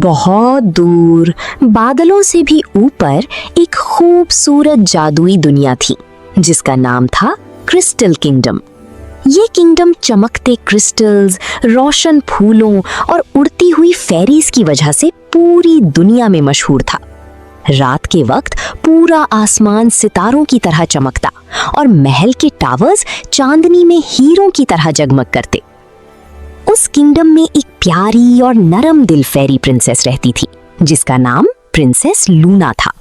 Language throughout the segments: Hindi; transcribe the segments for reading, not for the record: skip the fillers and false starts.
बहुत दूर बादलों से भी ऊपर एक खूबसूरत जादुई दुनिया थी जिसका नाम था क्रिस्टल किंगडम। ये किंगडम चमकते क्रिस्टल्स, रोशन फूलों और उड़ती हुई फेरीज की वजह से पूरी दुनिया में मशहूर था। रात के वक्त पूरा आसमान सितारों की तरह चमकता और महल के टावर्स चांदनी में हीरों की तरह जगमग करते। उस किंगडम में एक प्यारी और नरम दिल फेरी प्रिंसेस रहती थी जिसका नाम प्रिंसेस लूना था।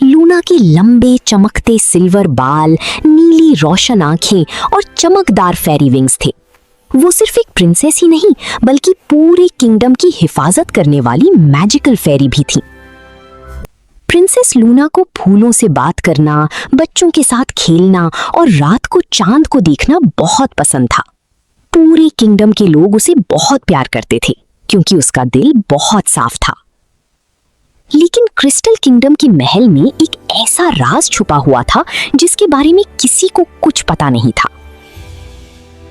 लूना के लंबे चमकते सिल्वर बाल, नीली रोशन आंखें और चमकदार फेरी विंग्स थे। वो सिर्फ एक प्रिंसेस ही नहीं बल्कि पूरे किंगडम की हिफाजत करने वाली मैजिकल फेरी भी थी। प्रिंसेस लूना को फूलों से बात करना, बच्चों के साथ खेलना और रात को चांद को देखना बहुत पसंद था। पूरे किंगडम के लोग उसे बहुत प्यार करते थे क्योंकि उसका दिल बहुत साफ था। लेकिन क्रिस्टल किंगडम के महल में एक ऐसा राज छुपा हुआ था जिसके बारे में किसी को कुछ पता नहीं था।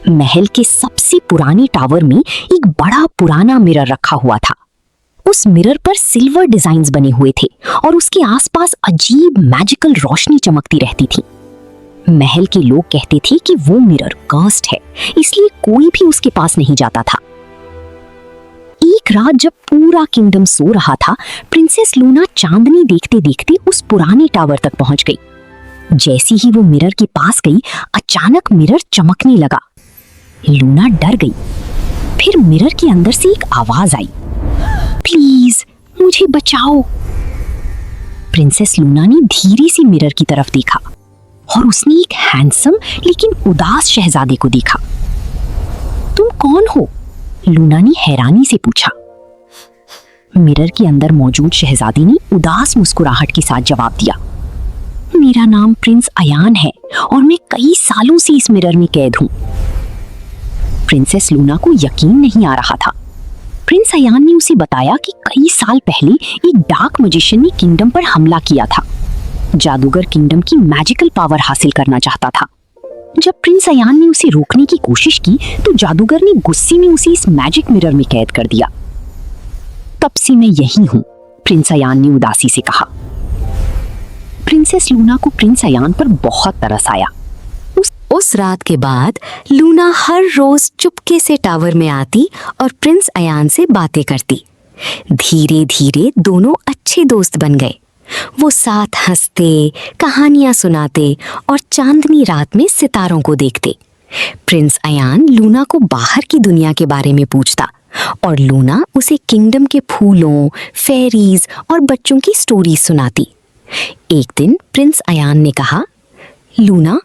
महल के सबसे पुराने टावर में एक बड़ा पुराना मिरर रखा हुआ था। उस मिरर पर सिल्वर डिजाइन्स बने हुए थे और उसके आसपास अजीब मैजिकल रोशनी चमकती रहती थी। महल के लोग कहते थे कि वो मिरर कर्स्ड है, इसलिए कोई भी उसके पास नहीं जाता था। एक रात जब पूरा किंगडम सो रहा था, प्रिंसेस लूना चांदनी देखते देखते उस पुराने टावर तक पहुंच गई। जैसे ही वो मिरर के पास गई, अचानक मिरर चमकने लगा। लूना डर गई। फिर मिरर के अंदर से एक आवाज आई, प्लीज मुझे बचाओ। प्रिंसेस लूना ने धीरे से मिरर की तरफ देखा और उसने एक हैंडसम लेकिन उदास शहजादे को देखा। तुम कौन हो? लूना ने हैरानी से पूछा। मिरर के अंदर मौजूद शहजादी ने उदास मुस्कुराहट के साथ जवाब दिया, मेरा नाम प्रिंस अयान है और मैं कई सालों से इस मिरर में कैद हूं। प्रिंसेस लूना को यकीन नहीं आ रहा था। प्रिंस अयान ने उसे बताया कि कई साल पहले एक डार्क मैजिशियन ने किंगडम पर हमला किया था। जादूगर किंगडम की मैजिकल पावर हासिल करना चाहता था। जब प्रिंस अयान ने उसे रोकने की कोशिश की तो जादूगर ने गुस्से में उसे इस मैजिक मिरर में कैद कर दिया। तब से मैं यही हूं, प्रिंस अयान ने उदासी से कहा। प्रिंसेस लूना को प्रिंस अयान पर बहुत तरस आया। उस रात के बाद लूना हर रोज चुपके से टावर में आती और प्रिंस अयान से बातें करती। धीरे धीरे दोनों अच्छे दोस्त बन गए। वो साथ हंसते, कहानियां सुनाते और चांदनी रात में सितारों को देखते। प्रिंस अयान लूना को बाहर की दुनिया के बारे में पूछता और लूना उसे किंगडम के फूलों, फेरीज और बच्चों की स्टोरीज सुनाती। एक दिन प्रिंस अयान ने कहा, लूना,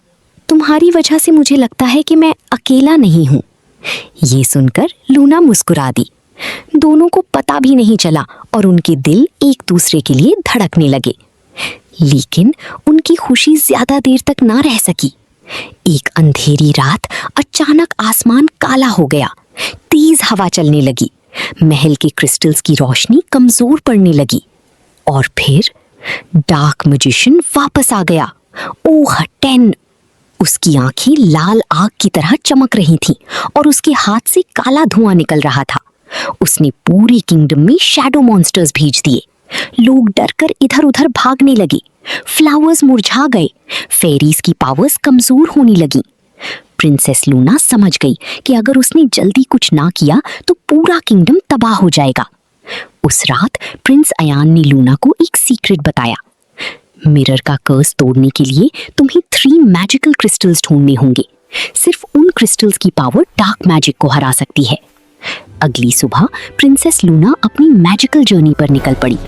तुम्हारी वजह से मुझे लगता है कि मैं अकेला नहीं हूं। ये सुनकर लूना मुस्कुरा दी। दोनों को पता भी नहीं चला और उनके दिल एक दूसरे के लिए धड़कने लगे। लेकिन उनकी खुशी ज्यादा देर तक ना रह सकी। एक अंधेरी रात अचानक आसमान काला हो गया। तेज हवा चलने लगी। महल के क्रिस्टल्स की रोशनी कमजोर पड़ने लगी और फिर डार्क मैजिशियन वापस आ गया। ओह 10! उसकी आंखें लाल आग की तरह चमक रही थीं और उसके हाथ से काला धुआं निकल रहा था। उसने पूरे किंगडम में शैडो मॉन्स्टर्स भेज दिए। लोग डरकर इधर उधर भागने लगे। फ्लावर्स मुरझा गए। फेरीज की पावर्स कमजोर होने लगी। प्रिंसेस लूना समझ गई कि अगर उसने जल्दी कुछ ना किया तो पूरा किंगडम तबाह हो जाएगा। उस रात प्रिंस अयान ने लूना को एक सीक्रेट बताया। मिरर का कर्स तोड़ने के लिए तुम्हें 3 मैजिकल क्रिस्टल्स ढूंढने होंगे। सिर्फ उन क्रिस्टल्स की पावर डार्क मैजिक को हरा सकती है। अगली सुबह प्रिंसेस लूना अपनी मैजिकल जर्नी पर निकल पड़ी।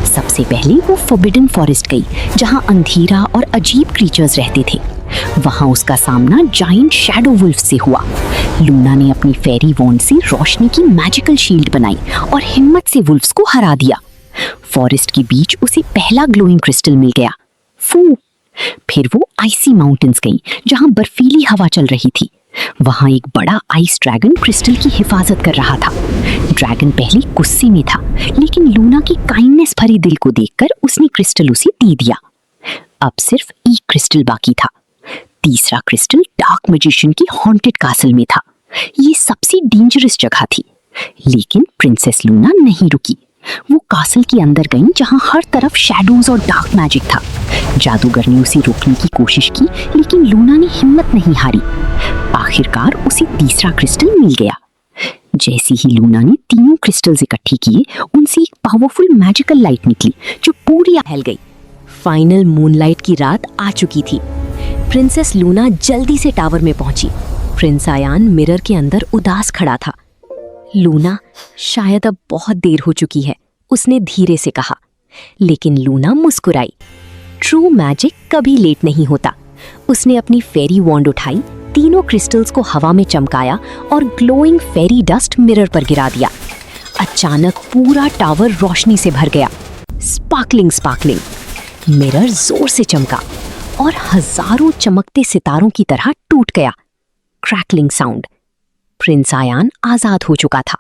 सबसे पहले वो फॉरबिडन फॉरेस्ट गई जहां अंधेरा और अजीब क्रीचर्स रहते थे। वहां उसका सामना जायंट शैडो वुल्फ से हुआ। लूना ने अपनी फेरी वॉन्ड से रोशनी की मैजिकल शील्ड बनाई और हिम्मत से वुल्फ्स को हरा दिया। फॉरेस्ट के बीच उसे पहला ग्लोइंग क्रिस्टल मिल गया। फू! फिर वो आइसी माउंटेन्स गई जहां बर्फीली हवा चल रही थी। वहां एक बड़ा आइस ड्रैगन क्रिस्टल की हिफाजत कर रहा था। ड्रैगन पहले गुस्से में था, लेकिन लूना की काइंडनेस भरी दिल को देखकर उसने क्रिस्टल उसे दे दिया। अब सिर्फ एक क्रिस्टल बाकी था। तीसरा क्रिस्टल डार्क मैजिशियन की हॉन्टेड कासल में था। ये सबसे डेंजरस जगह थी। लेकिन प्रिंसेस लूना नहीं रुकी। वो कासल के अंदर गईं जहां हर तरफ शैडोज और डार्क मैजिक था। जादूगर ने उसे रोकने की कोशिश की, लेकिन लूना ने हिम्मत नहीं हारी। आखिरकार उसे तीसरा क्रिस्टल मिल गया। जैसे ही लूना ने तीनों क्रिस्टल्स इकट्ठी किए, उनसे एक पावरफुल मैजिकल लाइट निकली जो पूरी फैल गई। फाइनल मूनलाइट की रात आ चुकी थी। प्रिंसेस लूना जल्दी से टावर में पहुंची। प्रिंस आयान मिरर के अंदर उदास खड़ा था। लूना, शायद अब बहुत देर हो चुकी है, उसने धीरे से कहा। लेकिन लूना मुस्कुराई। ट्रू मैजिक कभी लेट नहीं होता। उसने अपनी फेरी वॉन्ड उठाई, तीनों क्रिस्टल्स को हवा में चमकाया और ग्लोइंग फेरी डस्ट मिरर पर गिरा दिया। अचानक पूरा टावर रोशनी से भर गया। Sparkling sparkling. मिरर जोर से चमका और हजारों चमकते सितारों की तरह टूट गया। Crackling sound. प्रिंस आयान आजाद हो चुका था।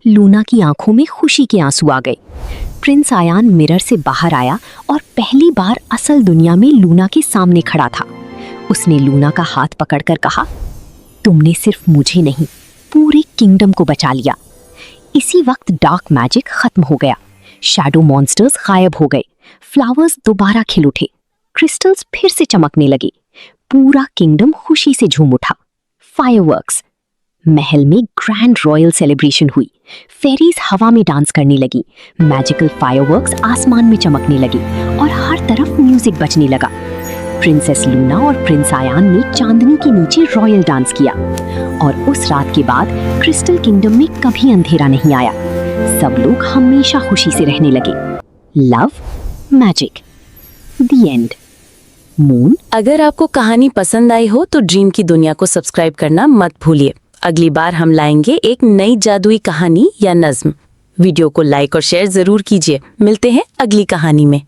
लूना की आंखों में खुशी के आंसू आ गए। प्रिंस आयान मिरर से बाहर आया और पहली बार असल दुनिया में लूना के सामने खड़ा था। उसने लूना का हाथ पकड़कर कहा, तुमने सिर्फ मुझे नहीं, पूरे किंगडम को बचा लिया। इसी वक्त डार्क मैजिक खत्म हो गया। शैडो मॉन्स्टर्स गायब हो गए। फ्लावर्स दोबारा खिल उठे। क्रिस्टल्स फिर से चमकने लगे। पूरा किंगडम खुशी से झूम उठा। फायरवर्क्स। महल में ग्रैंड रॉयल सेलिब्रेशन हुई। फेरीज हवा में डांस करने लगी। मैजिकल फायरवर्क्स आसमान में चमकने लगे और हर तरफ म्यूजिक बजने लगा। प्रिंसेस लूना और प्रिंस आयान ने चांदनी के नीचे रॉयल डांस किया और उस रात के बाद क्रिस्टल किंगडम में कभी अंधेरा नहीं आया। सब लोग हमेशा खुशी से रहने लगे। Love, magic, the end. Moon. अगर आपको कहानी पसंद आई हो तो ड्रीम की दुनिया को सब्सक्राइब करना मत भूलिए। अगली बार हम लाएंगे एक नई जादुई कहानी या नज्म। वीडियो को लाइक और शेयर जरूर कीजिए। मिलते हैं अगली कहानी में।